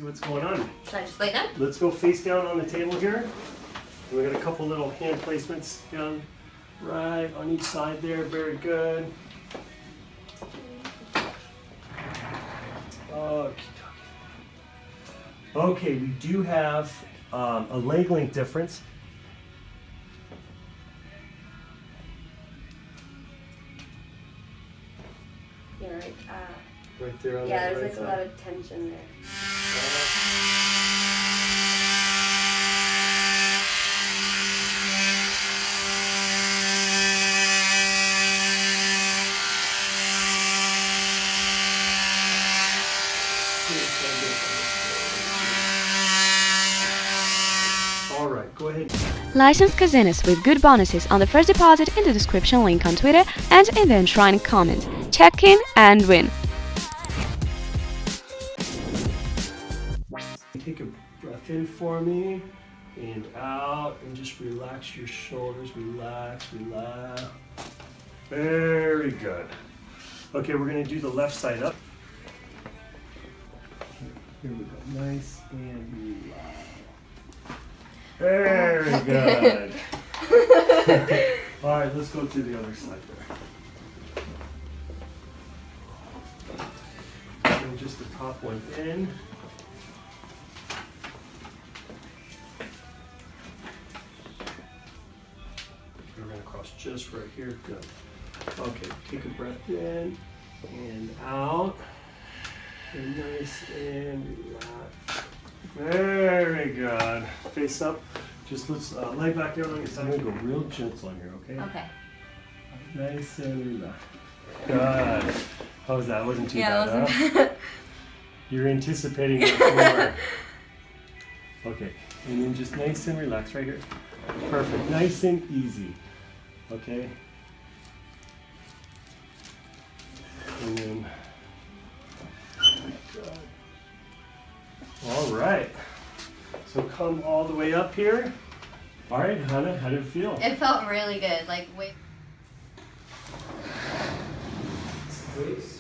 what's going on. Should I just lay down? Let's go face down on the table here. We got a couple little hand placements down right on each side there. Very good. Okay, we do have a leg length difference. Yeah, right. Right there on Yeah, that there's right like a side. lot of tension there. All right, go ahead. Licensed casinos with good bonuses on the first deposit in the description link on Twitter and in the enshrined comment. Check in and win. Take a breath in for me and out, and just relax your shoulders. Relax, relax. Very good. Okay, we're going to do the left side up. Here we go. Nice and relax. Very good. All right, let's go to the other side there. And just the top one in. We're going to cross just right here. Good. Okay, take a breath in and out. And nice and relax. Very good. Face up. Just let's lay back down on your side. I'm going to go real gentle on here, okay? Okay. Nice and relax. Good. How was that? Wasn't too Yeah, bad, it wasn't huh? bad. You're anticipating it more. Okay, and then just nice and relaxed right here. Perfect. Nice and easy. Okay. And then. Good. All right. So come all the way up here. All right, Hannah, how did it feel? It felt really good. Like, wait. Please.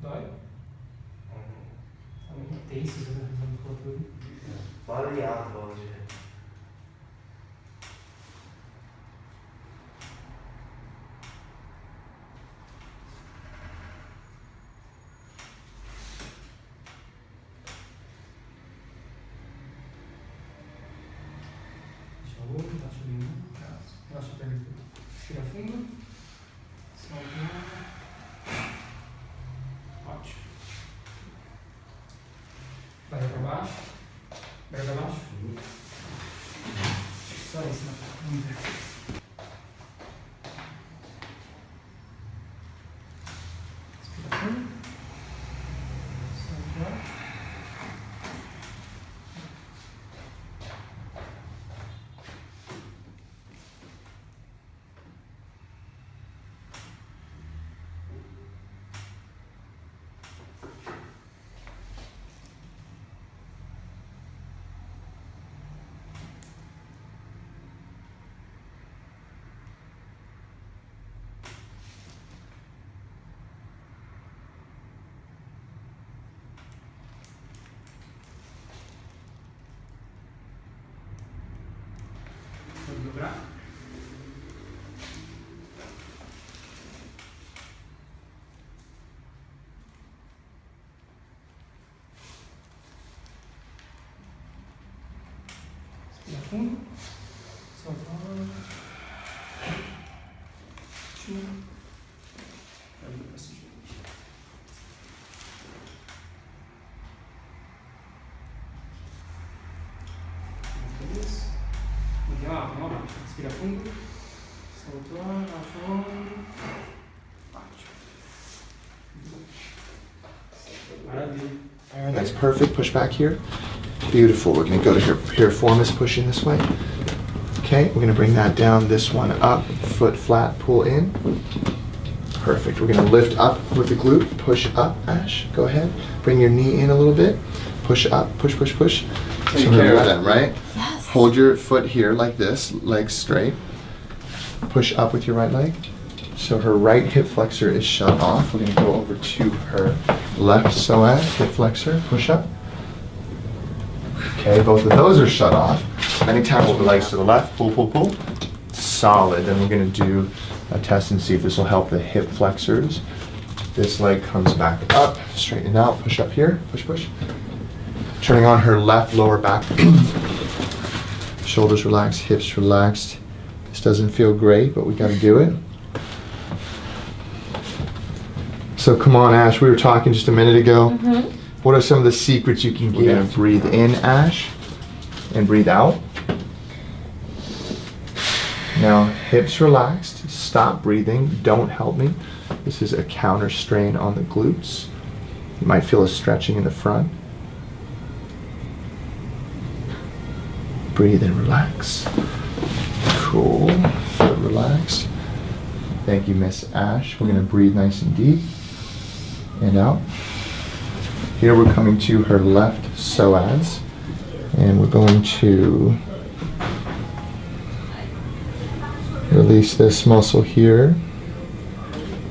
Dói? Tá muito tenso, você tá falou tudo. Baleado hoje. Deixa o outro, baixa o nenhum. Relaxa a perna. Respira fundo. Solta. Ótimo. Barriga para baixo. Barriga para baixo. Só isso, né? Vamos ver. Respira fundo. Solta. Vamos dobrar. machine. And the massage machine. Isso. Legal, vamos lá. Respira fundo. Solta o ar, baixa o ombro. Bate. Maravilha. Aaron, that's perfect. Push back here. Beautiful. We're going to go to her piriformis, pushing this way. Okay, we're going to bring that down, this one up, foot flat, pull in. Perfect. We're going to lift up with the glute, push up, Ash. Go ahead. Bring your knee in a little bit. Push up, push, push, push. So her left, right? Yes. Hold your foot here like this, legs straight. Push up with your right leg. So her right hip flexor is shut off. We're going to go over to her left psoas, hip flexor, push up. Okay, both of those are shut off. Many times with the legs to the left, pull, pull, pull. Solid. Then we're going to do a test and see if this will help the hip flexors. This leg comes back up, straighten it out, push up here, push, push. Turning on her left lower back. Shoulders relaxed, hips relaxed. This doesn't feel great, but we got to do it. So come on, Ash, we were talking just a minute ago. What are some of the secrets you can get? We're going to breathe in, Ash, and breathe out. Now, hips relaxed. Stop breathing. Don't help me. This is a counter strain on the glutes. You might feel a stretching in the front. Breathe and relax. Cool. Foot relaxed. Thank you, Miss Ash. We're going to breathe nice and deep. And out. Here we're coming to her left psoas, and we're going to release this muscle here.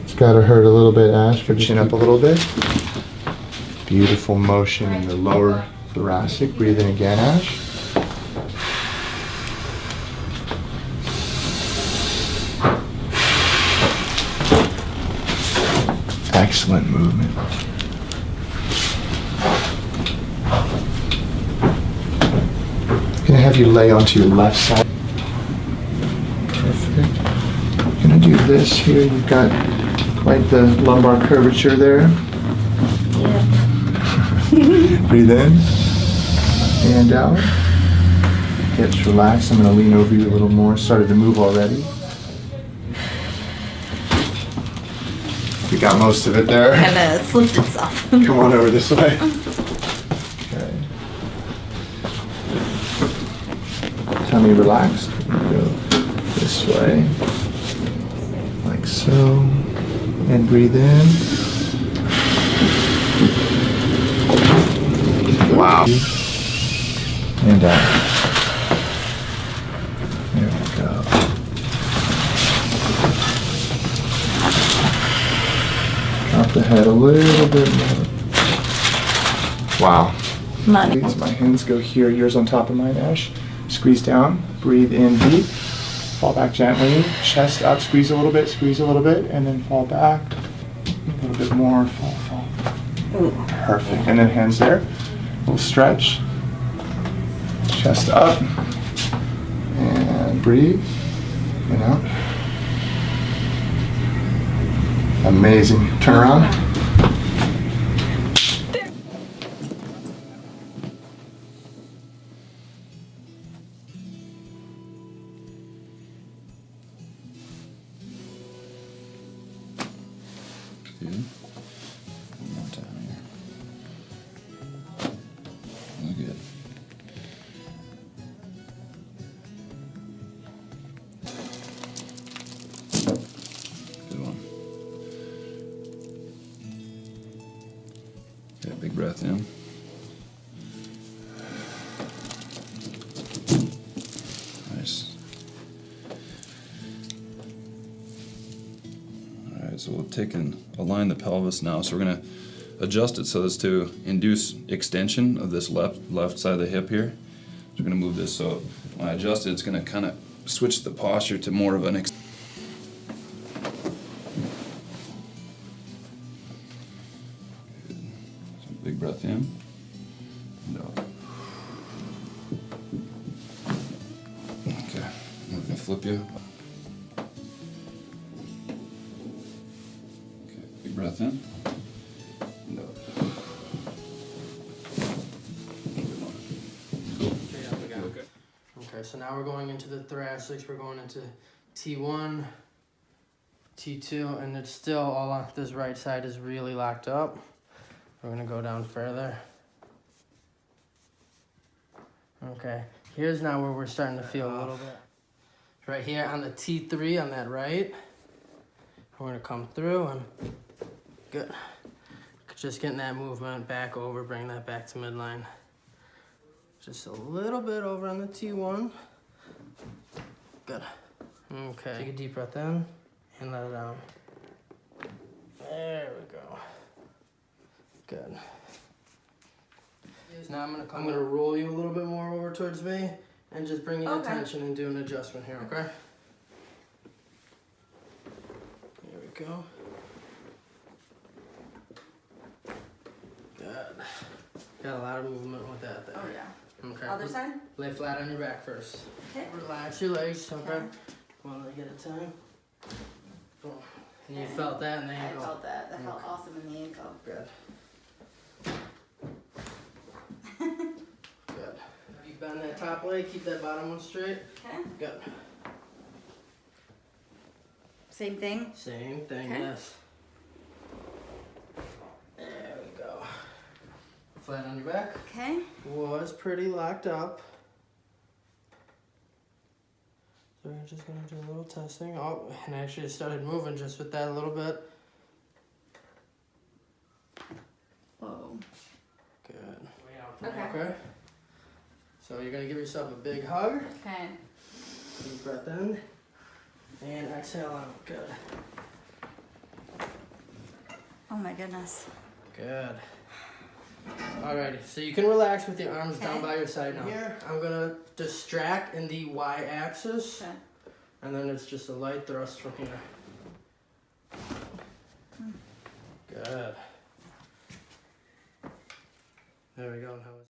It's got to hurt a little bit, Ash, but chin up a little bit. Beautiful motion in the lower thoracic. Breathe in again, Ash. Excellent movement. Gonna have you lay onto your left side. Perfect. Gonna do this here. You've got quite the lumbar curvature there. Yeah. Breathe in and out. Hips relaxed. I'm gonna lean over you a little more. Started to move already. You got most of it there. Kind of slipped itself. Come on over this way. Okay. Tummy relaxed. Go this way. Like so. And breathe in. Wow. And out. There we go. Drop the head a little bit more. Wow. Money. Please, my hands go here, yours on top of mine, Ash. Squeeze down, breathe in deep, fall back gently, chest up, squeeze a little bit, and then fall back. A little bit more, fall. Ooh. Perfect. And then hands there, a little stretch, chest up, and breathe, and out. Amazing. Turn around. Good. One more time here. Oh, good. Good one. Okay, big breath in. Nice. Alright, so we'll take and align the pelvis now. So we're going to adjust it so as to induce extension of this left side of the hip here. So we're going to move this so when I adjust it, it's going to kind of switch the posture to more of an Good. So big breath in and out. Okay, I'm going to flip you. breath in. And out. Okay, so now we're going into the thoracics. We're going into T1, T2, and it's still all on this right side is really locked up. We're gonna go down further. Okay, here's now where we're starting to feel a little bit. Right here on the T3 on that right. We're gonna come through and good. Just getting that movement back over, bring that back to midline. Just a little bit over on the T1. Good. Okay. Take a deep breath in and let it out. There we go. Good. Now I'm gonna roll you a little bit more over towards me and just bring your attention and do an adjustment here, okay? There we go. Good. Got a lot of movement with that there. Oh yeah. Okay. Other side? Lay flat on your back first. Okay. Relax your legs, okay? Okay. One leg at a time. Boom. And you felt that in the I ankle. felt that. That felt awesome in the ankle. Good. Good. You bend that top leg, keep that bottom one straight. Okay. Good. Same thing. Same thing, Okay. yes. There we go. Flat on your back. Okay. Was pretty locked up. So we're just gonna do a little testing. Oh, and actually it started moving just with that a little bit. Whoa. Good. Okay. Okay. So you're gonna give yourself a big hug. Okay. Deep breath in. And exhale out. Good. Oh my goodness. Good. Alrighty, so you can relax with your arms down Okay. by your side now. Here, I'm gonna distract in the y-axis, Okay. and then it's just a light thrust from here. Good. There we go. How is